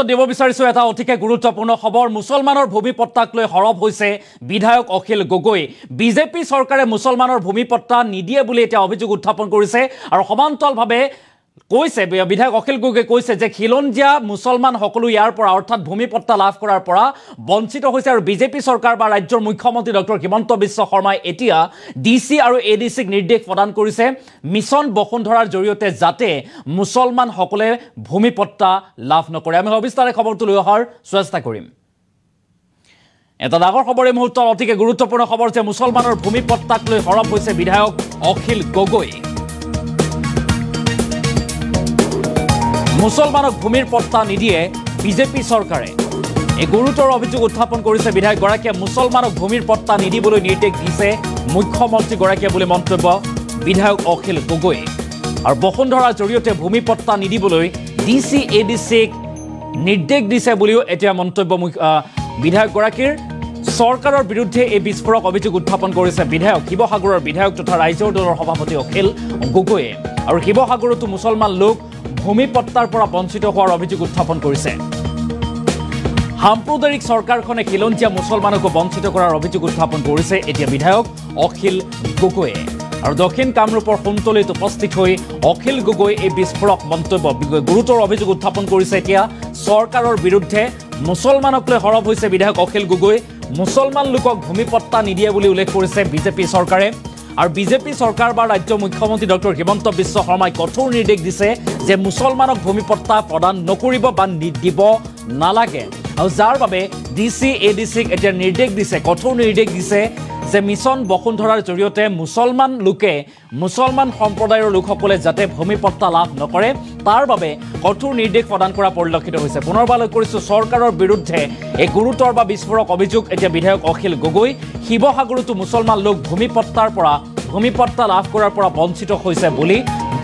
দিব বিচাৰিছো এটা অতিকে গুৰুত্বপূৰ্ণ খবৰ মুছলমানৰ ভূমি পট্টাক লৈ হৰব হৈছে বিধায়ক অখিল গগৈ বিজেপি চৰকাৰে মুছলমানৰ ভূমি পট্টা নিদিয়ে বুলি এটা অভিযোগ উত্থাপন কৰিছে আৰু সমান্তৰালভাৱে কৈছে বিধায়ক অখিল গগৈ কৈছে যে খিলঞ্জিয়া মুছলমান সকলো ইয়াৰ পৰা অৰ্থাৎ ভূমি পট্টা লাভ কৰাৰ পৰা বঞ্চিত হৈছে আৰু বিজেপি চৰকাৰ বা ৰাজ্যৰ মুখ্যমন্ত্ৰী ডক্টৰ হিমন্ত বিশ্ব শৰ্মাই এতিয়া ডিসি আৰু এডিসিক নিৰ্দেশ প্ৰদান কৰিছে মিছন বসুন্ধৰাৰ জৰিয়তে যাতে মুছলমান সকলে ভূমি পট্টা লাভ নকৰে আমি অবিস্তাৰে খবৰটো লৈ অহাৰ চেষ্টা কৰিম এটা ডাঙৰ খবৰ এই মুহূৰ্তত অতিকে গুৰুত্বপূৰ্ণ খবৰ যে মুছলমানৰ ভূমি পট্টাক লৈ হৰব হৈছে বিধায়ক অখিল গগৈ মুছলমানক ভূমিৰ পট্টা নিদিয়ে বিজেপি চৰকাৰে এই গুৰুতৰ অভিযোগ উত্থাপন কৰিছে বিধায়ক গৰাকীয়ে মুছলমানক ভূমিৰ পট্টা নিদিবলৈ নিৰ্দেশ দিছে মুখ্যমন্ত্ৰী গৰাকীয়ে বুলি মন্তব্য বিধায়ক অখিল গগৈ আৰু বসুন্ধৰাৰ জৰিয়তে ভূমি পট্টা নিদিবলৈ ডিসি এডিসিক নিৰ্দেশ দিছে বুলিও এতিয়া মন্তব্য বিধায়ক গৰাকীৰ চৰকাৰৰ বিৰুদ্ধে এই বিস্ফোৰক অভিযোগ উত্থাপন কৰিছে বিধায়ক শিৱসাগৰৰ বিধায়ক তথা ৰাইজৰ দলৰ সভাপতি অখিল গগৈয়ে আৰু শিৱসাগৰতো মুছলমান লোক ভূমি পট্টাৰ পৰা বঞ্চিত হোৱাৰ অভিযোগ উত্থাপন কৰিছে সাম্প্ৰদায়িক চৰকাৰখনে খিলঞ্জিয়া মুছলমানকো বঞ্চিত কৰাৰ অভিযোগ উত্থাপন কৰিছে এতিয়া বিধায়ক অখিল গগৈয়ে আৰু দক্ষিণ কামৰূপৰ সুন্তলিত উপস্থিত হৈ অখিল গগৈ এই বিস্ফোৰক মন্তব্য গুৰুতৰ অভিযোগ উত্থাপন কৰিছে এতিয়া চৰকাৰৰ বিৰুদ্ধে মুছলমানক লৈ হৰব হৈছে বিধায়ক অখিল গগৈ মুছলমান লোকক ভূমি পট্টা নিদিয়ে বুলি উল্লেখ কৰিছে বিজেপি চৰকাৰে আৰু বিজেপি চৰকাৰ বা ৰাজ্য মুখ্যমন্ত্ৰী ডক্টৰ হিমন্ত বিশ্ব শৰ্মাই কঠোৰ নিৰ্দেশ দিছে যে মুছলমানক ভূমি পট্টা প্ৰদান নকৰিব বা দিব নালাগে আৰু যাৰ বাবে ডিসি এডিসিক এতিয়া নিৰ্দেশ দিছে কঠোৰ নিৰ্দেশ দিছে যে মিছন বসুন্ধৰাৰ জৰিয়তে মুছলমান সম্প্ৰদায়ৰ লোকসকলে যাতে ভূমি পট্টা লাভ নকৰে তাৰ বাবে কঠোৰ নিৰ্দেশ প্ৰদান কৰা পৰিলক্ষিত হৈছে পুনৰবাৰ কৰিছো চৰকাৰৰ বিৰুদ্ধে এই গুৰুতৰ বা বিস্ফোৰক অভিযোগ এতিয়া বিধায়ক অখিল গগৈ শিৱসাগৰতো মুছলমান লোক ভূমি পট্টা লাভ কৰাৰ পৰা বঞ্চিত হৈছে বুলি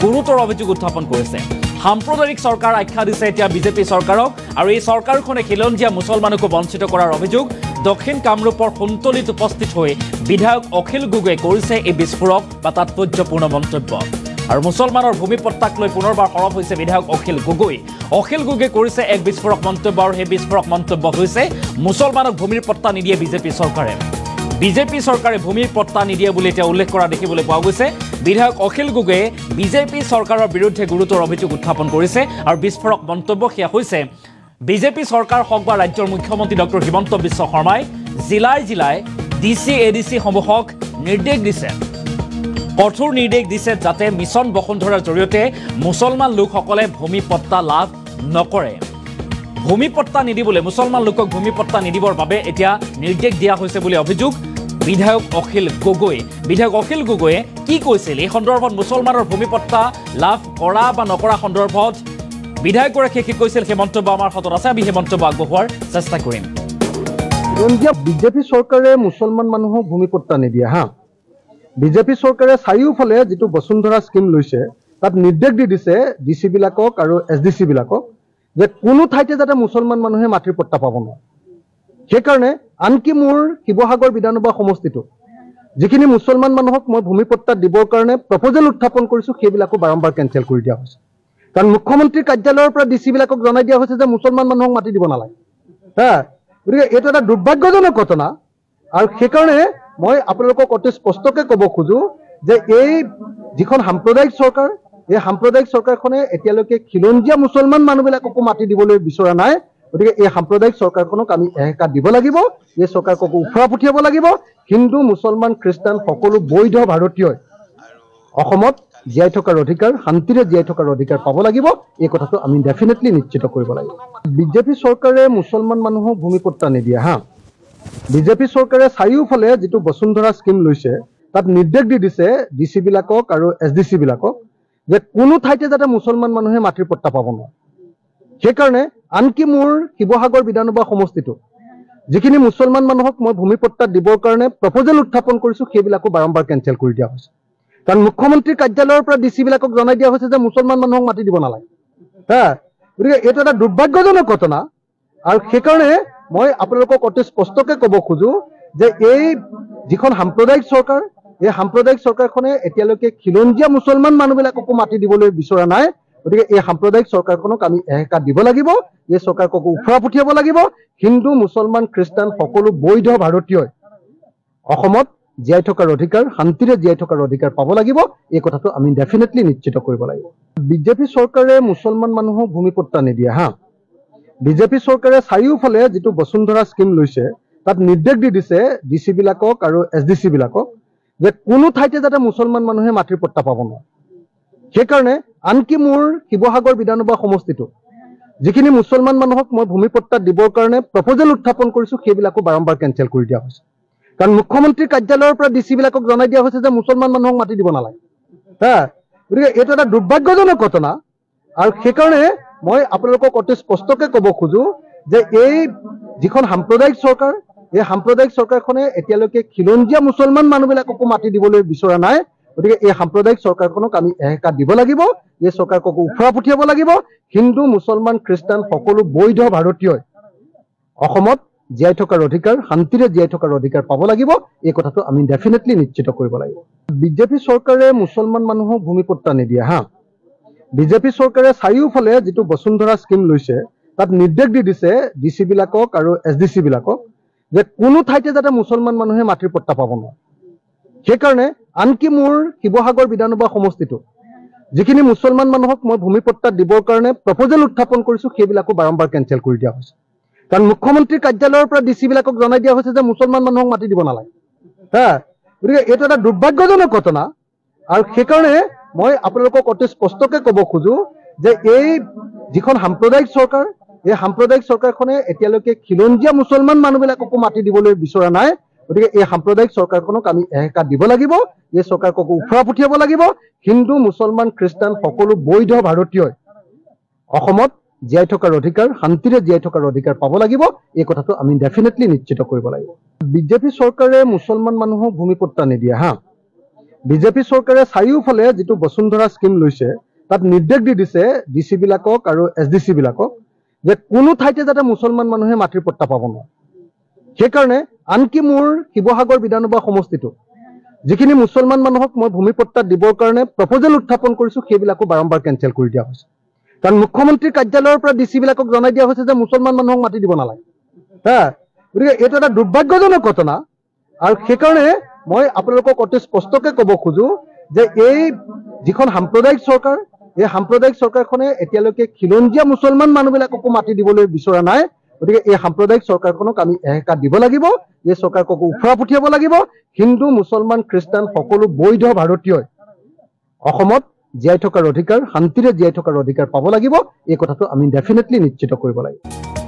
গুৰুতৰ অভিযোগ উত্থাপন কৰিছে সাম্প্ৰদায়িক চৰকাৰ আখ্যা দিছে এতিয়া বিজেপি চৰকাৰক আৰু এই চৰকাৰখনে খিলঞ্জিয়া মুছলমানকো বঞ্চিত কৰাৰ অভিযোগ দক্ষিণ কামৰূপৰ সুন্তলিত উপস্থিত হৈ বিধায়ক অখিল গগৈয়ে কৰিছে এই বিস্ফোৰক বা তাৎপৰ্যপূৰ্ণ মন্তব্য আৰু মুছলমানৰ ভূমি পট্টাক লৈ পুনৰবাৰ হৰব হৈছে বিধায়ক অখিল গগৈ কৰিছে এক বিস্ফোৰক মন্তব্য আৰু সেই বিস্ফোৰক মন্তব্য হৈছে মুছলমানক ভূমিৰ পট্টা নিদিয়ে বিজেপি চৰকাৰে ভূমিৰ পট্টা নিদিয়ে বুলি এতিয়া উল্লেখ কৰা দেখিবলৈ পোৱা গৈছে বিধায়ক অখিল গগৈয়ে বিজেপি চৰকাৰৰ বিৰুদ্ধে গুৰুতৰ অভিযোগ উত্থাপন কৰিছে আৰু বিস্ফোৰক মন্তব্য সেয়া হৈছে বিজেপি চৰকাৰ হওক বা ৰাজ্যৰ মুখ্যমন্ত্ৰী ডক্টৰ হিমন্ত বিশ্ব শৰ্মাই জিলাই ডিসি এডিসি সমূহক নিৰ্দেশ দিছে কঠোৰ নিৰ্দেশ দিছে যাতে মিছন বসুন্ধৰাৰ জৰিয়তে মুছলমান লোকসকলে ভূমি পট্টা লাভ নকৰে ভূমি পট্টা নিদিবলৈ মুছলমান লোকক ভূমি পট্টা নিদিবৰ বাবে এতিয়া নিৰ্দেশ দিয়া হৈছে বুলি অভিযোগ বিধায়ক অখিল গগৈয়ে কি কৈছিল এই সন্দৰ্ভত মুছলমানৰ ভূমি পট্টা লাভ কৰা বা নকৰা সন্দৰ্ভত বিধায়কগৰাকীয়ে কি কৈছিল সেই মন্তব্য আমাৰ হাতত আছে আমি সেই মন্তব্য আগবঢ়োৱাৰ চেষ্টা কৰিম বিজেপি চৰকাৰে মুছলমান মানুহক ভূমি পট্টা নিদিয়ে বিজেপি চৰকাৰে চাৰিওফালে যিটো বসুন্ধৰা স্কিম লৈছে তাত নিৰ্দেশ দি দিছে ডিসি বিলাকক আৰু এসডিসি বিলাকক যে কোনো ঠাইতে যাতে মুছলমান মানুহে মাটিৰ পট্টা পাব নোৱাৰে সেইকাৰণে আনকি মোৰ শিৱসাগৰ বিধানসভা সমষ্টিটো যিখিনি মুছলমান মানুহক মই ভূমি পট্টা দিবৰ কাৰণে প্ৰপ'জেল উত্থাপন কৰিছো সেইবিলাকো বাৰম্বাৰ কেনচেল কৰি দিয়া হৈছে কাৰণ মুখ্যমন্ত্ৰীৰ কাৰ্যালয়ৰ পৰা ডিসি বিলাকক জনাই দিয়া হৈছে যে মুছলমান মানুহক মাটি দিব নালাগে গতিকে এইটো এটা দুৰ্ভাগ্যজনক ঘটনা আৰু সেইকাৰণে মই আপোনালোকক অতি স্পষ্টকৈ ক'ব খোজো যে এই যিখন সাম্প্ৰদায়িক চৰকাৰ এই সাম্প্ৰদায়িক চৰকাৰখনে এতিয়ালৈকে খিলঞ্জিয়া মুছলমান মানুহবিলাককো মাটি দিবলৈ বিচৰা নাই গতিকে এই সাম্প্ৰদায়িক চৰকাৰখনক আমি এহেকা দিব লাগিব এই চৰকাৰক উফৰা পঠিয়াব লাগিব হিন্দু মুছলমান খ্ৰীষ্টান সকলো বৈধ ভাৰতীয়ই অসমত জীয়াই থকাৰ অধিকাৰ শান্তিৰে জীয়াই থকাৰ অধিকাৰ পাব লাগিব এই কথাটো আমি ডেফিনেটলি নিশ্চিত কৰিব লাগিব বিজেপি চৰকাৰে মুছলমান মানুহক ভূমি পট্টা নিদিয়ে বিজেপি চৰকাৰে চাৰিওফালে যিটো বসুন্ধৰা স্কিম লৈছে তাত নিৰ্দেশ দি দিছে ডিসি বিলাকক আৰু এসডিসি বিলাকক যে কোনো ঠাইতে যাতে মুছলমান মানুহে মাটিৰ পট্টা পাব নোৱাৰে সেইকাৰণে আনকি মোৰ শিৱসাগৰ বিধানসভা সমষ্টিটো যিখিনি মুছলমান মানুহক মই ভূমি পট্টা দিবৰ কাৰণে প্ৰপ'জেল উত্থাপন কৰিছো সেইবিলাকো বাৰম্বাৰ কেনচেল কৰি দিয়া হৈছে কাৰণ মুখ্যমন্ত্ৰীৰ কাৰ্যালয়ৰ পৰা ডিসি বিলাকক জনাই দিয়া হৈছে যে মুছলমান মানুহক মাটি দিব নালাগে গতিকে এইটো এটা দুৰ্ভাগ্যজনক ঘটনা আৰু সেইকাৰণে মই আপোনালোকক অতি স্পষ্টকৈ ক'ব খোজো যে এই যিখন সাম্প্ৰদায়িক চৰকাৰ এই সাম্প্ৰদায়িক চৰকাৰখনে এতিয়ালৈকে খিলঞ্জিয়া মুছলমান মানুহবিলাককো মাটি দিবলৈ বিচৰা নাই গতিকে এই সাম্প্ৰদায়িক চৰকাৰখনক আমি এহেকা দিব লাগিব। এই চৰকাৰক উফৰা পঠিয়াব লাগিব। হিন্দু মুছলমান খ্ৰীষ্টান সকলো বৈধ ভাৰতীয়ই অসমত জীয়াই থকাৰ অধিকাৰ, শান্তিৰে জীয়াই থকাৰ অধিকাৰ পাব লাগিব। এই কথাটো আমি ডেফিনেটলি নিশ্চিত কৰিব লাগিব। বিজেপি চৰকাৰে মুছলমান মানুহক ভূমিপট্টা নিদিয়ে হা। বিজেপি চৰকাৰে চাৰিওফালে যিটো বসুন্ধৰা স্কিম লৈছে তাত নিৰ্দেশ দি দিছে ডিচি বিলাকক আৰু SDC বিলাকক যে কোনো ঠাইতে যাতে মুছলমান মানুহে মাটিৰ পট্টা পাব নোৱাৰে। সেইকাৰণে আনকি মোৰ শিৱসাগৰ বিধানসভা সমষ্টিটো যিখিনি মুছলমান মানুহক মই ভূমিপট্টা দিবৰ কাৰণে প্ৰপ'জেল উত্থাপন কৰিছো সেইবিলাকো বাৰম্বাৰ কেঞ্চেল কৰি দিয়া হৈছে। কাৰণ মুখ্যমন্ত্ৰীৰ কাৰ্যালয়ৰ পৰা ডিচি বিলাকক জনাই দিয়া হৈছে যে মুছলমান মানুহক মাটি দিব নালাগে হা। গতিকে এইটো এটা দুৰ্ভাগ্যজনক ঘটনা। আৰু সেইকাৰণে মই আপোনালোকক অতি স্পষ্টকৈ ক'ব খোজো যে এই যিখন সাম্প্ৰদায়িক চৰকাৰ, এই সাম্প্ৰদায়িক চৰকাৰখনে এতিয়ালৈকে খিলঞ্জীয়া মুছলমান মানুহবিলাককো মাটি দিবলৈ বিচৰা নাই। গতিকে এই সাম্প্ৰদায়িক চৰকাৰখনক আমি এহেকা দিব লাগিব। এই চৰকাৰক উফৰা পঠিয়াব লাগিব। হিন্দু মুছলমান খ্ৰীষ্টান সকলো বৈধ ভাৰতীয়ই অসমত জীয়াই থকাৰ অধিকাৰ, শান্তিৰে জীয়াই থকাৰ অধিকাৰ পাব লাগিব। এই কথাটো আমি ডেফিনেটলি নিশ্চিত কৰিব লাগিব। বিজেপি চৰকাৰে মুছলমান মানুহক ভূমিপট্টা নিদিয়ে হা। বিজেপি চৰকাৰে চাৰিওফালে যিটো বসুন্ধৰা স্কিম লৈছে তাত নিৰ্দেশ দি দিছে ডিচি বিলাকক আৰু SDC বিলাকক যে কোনো ঠাইতে যাতে মুছলমান মানুহে মাটিৰ পট্টা পাব নোৱাৰে। সেইকাৰণে আনকি মোৰ শিৱসাগৰ বিধানসভা সমষ্টিটো যিখিনি মুছলমান মানুহক মই ভূমিপট্টা দিবৰ কাৰণে প্ৰপ'জেল উত্থাপন কৰিছো সেইবিলাকো বাৰম্বাৰ কেঞ্চেল কৰি দিয়া হৈছে। কাৰণ মুখ্যমন্ত্ৰীৰ কাৰ্যালয়ৰ পৰা ডিচি বিলাকক জনাই দিয়া হৈছে যে মুছলমান মানুহক মাটি দিব নালাগে হা। গতিকে এইটো এটা দুৰ্ভাগ্যজনক ঘটনা। আৰু সেইকাৰণে মই আপোনালোকক অতি স্পষ্টকৈ ক'ব খোজো যে এই যিখন সাম্প্ৰদায়িক চৰকাৰ, এই সাম্প্ৰদায়িক চৰকাৰখনে এতিয়ালৈকে খিলঞ্জীয়া মুছলমান মানুহবিলাককো মাটি দিবলৈ বিচৰা নাই। গতিকে এই সাম্প্ৰদায়িক চৰকাৰখনক আমি এহেকা দিব লাগিব। এই চৰকাৰক উফৰা পঠিয়াব লাগিব। হিন্দু মুছলমান খ্ৰীষ্টান সকলো বৈধ ভাৰতীয়ই অসমত জীয়াই থকাৰ অধিকাৰ, শান্তিৰে জীয়াই থকাৰ অধিকাৰ পাব লাগিব। এই কথাটো আমি ডেফিনেটলি নিশ্চিত কৰিব লাগিব। বিজেপি চৰকাৰে মুছলমান মানুহক ভূমিপট্টা নিদিয়ে হা। বিজেপি চৰকাৰে চাৰিওফালে যিটো বসুন্ধৰা স্কিম লৈছে তাত নিৰ্দেশ দি দিছে ডিচি বিলাকক আৰু SDC বিলাকক যে কোনো ঠাইতে যাতে মুছলমান মানুহে মাটিৰ পট্টা পাব নোৱাৰে। সেইকাৰণে আনকি মোৰ শিৱসাগৰ বিধানসভা সমষ্টিটো যিখিনি মুছলমান মানুহক মই ভূমিপট্টা দিবৰ কাৰণে প্ৰপ'জেল উত্থাপন কৰিছো সেইবিলাকো বাৰম্বাৰ কেঞ্চেল কৰি দিয়া হৈছে। কাৰণ মুখ্যমন্ত্ৰীৰ কাৰ্যালয়ৰ পৰা ডিচি বিলাকক জনাই দিয়া হৈছে যে মুছলমান মানুহক মাটি দিব নালাগে হা। গতিকে এইটো এটা দুৰ্ভাগ্যজনক ঘটনা। আৰু সেইকাৰণে মই আপোনালোকক অতি স্পষ্টকৈ ক'ব খোজো যে এই যিখন সাম্প্ৰদায়িক চৰকাৰ, এই সাম্প্ৰদায়িক চৰকাৰখনে এতিয়ালৈকে খিলঞ্জীয়া মুছলমান মানুহবিলাককো মাটি দিবলৈ বিচৰা নাই। গতিকে এই সাম্প্ৰদায়িক চৰকাৰখনক আমি এহেকা দিব লাগিব। এই চৰকাৰক উফৰা পঠিয়াব লাগিব। হিন্দু মুছলমান খ্ৰীষ্টান সকলো বৈধ ভাৰতীয়ই অসমত জীয়াই থকাৰ অধিকাৰ, শান্তিৰে জীয়াই থকাৰ অধিকাৰ পাব লাগিব। এই কথাটো আমি ডেফিনেটলি নিশ্চিত কৰিব লাগিব।